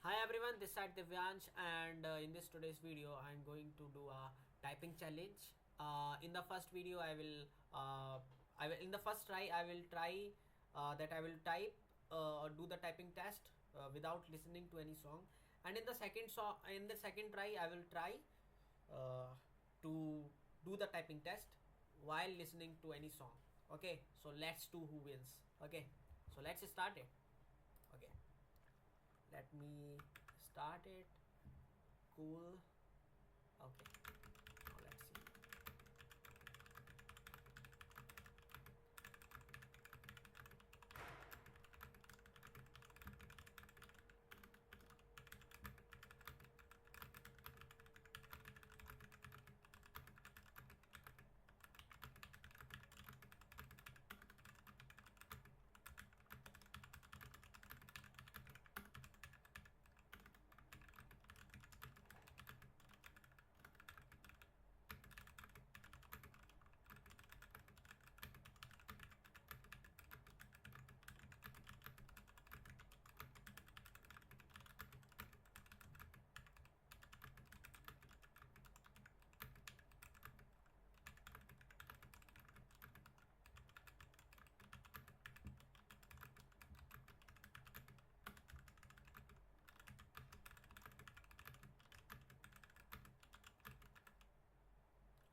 Hi everyone, this side Divyansh, and in this today's video I'm going to do a typing challenge. In the first video in the first try I will try that I will type or do the typing test without listening to any song, and in the second try I will try uh, to do the typing test while listening to any song. Okay, so let's do who wins. Okay, so let's start it. Okay, let me start it. Cool. Okay, now let's see.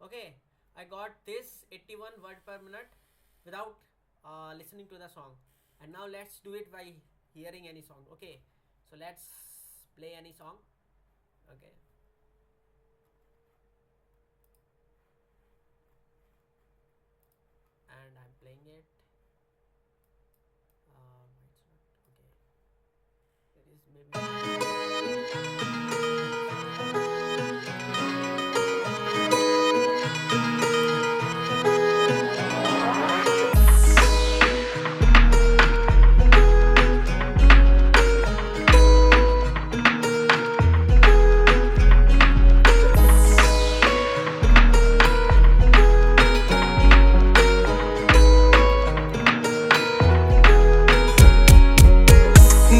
Okay, I got this 81 word per minute without listening to the song. And now let's do it by hearing any song. Okay, so let's play any song. Okay, and I'm playing it. It's not okay. It is maybe.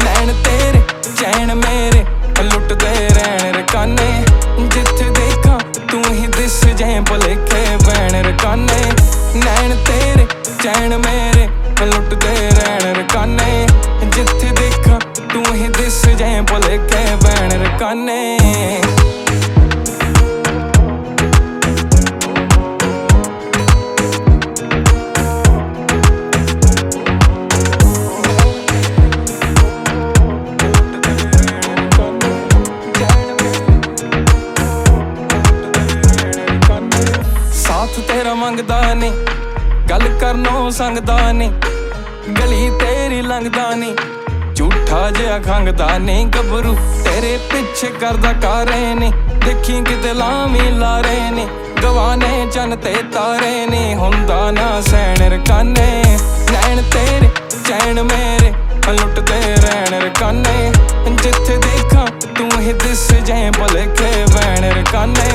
नैन तेरे चैन मेरे लुटदे रहन रकाने जिथे देखा तू ही this जाए भुलेखे ban रकाने नैन तेरे चैन मेरे लुटदे रहन रकाने जिथे देखा तू ही दिस जाए भुलेखे बैन रकाने साथ तेरा मंगदा नी गल करनों संगदा नी गली तेरी लंघदा नी झूठा जिहा खंघदा नी गबरू तेरे पिछे करदा कारे नी देखी किते लामी लारे नी गवाने चन ते तारे नी हुंदा ना सैन रकाने नैन तेरे चैन मेरे लुटदे रहन रकाने जिथे देखा तू ही दिस जाए भुलेखे बैन रकाने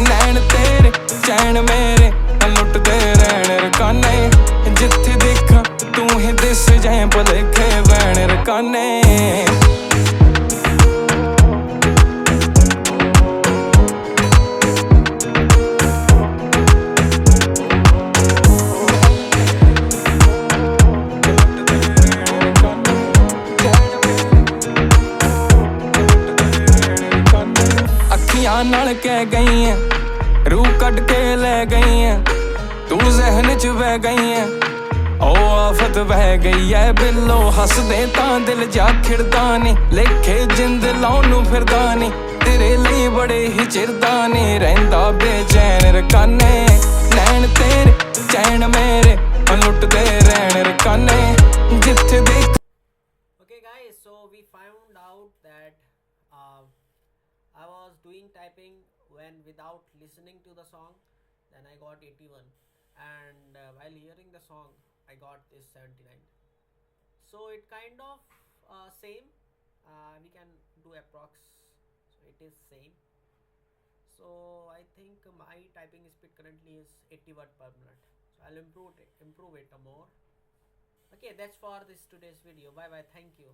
नैन तेरे चैन मेरे लुटदे रहन रकाने जिथे देखा तू ही दिस जाए भुलेखे बैन रकाने अखियां नाल कह गई है रूह कट के ले गई है तू जहन च बह गई है ओ आफत बह गई है बिल्लो हसदे तां दिल जा खिड़दा नी लेखे जिंद लाउन नूं फिरदा नी तेरे लिए बड़े ही चिरदा नी रहिंदा बेचैन रकाने नैन तेरे चैन मेरे लुटदे रहन रकाने जिथे देख Okay, guys, so we found out that I was doing typing when without listening to the song, then I got 81, and while hearing the song, I got this 79. So it kind of same. We can do approx. So it is same. So I think my typing speed currently is 80 word per minute. So I'll improve it more. Okay, that's for this today's video. Bye bye. Thank you.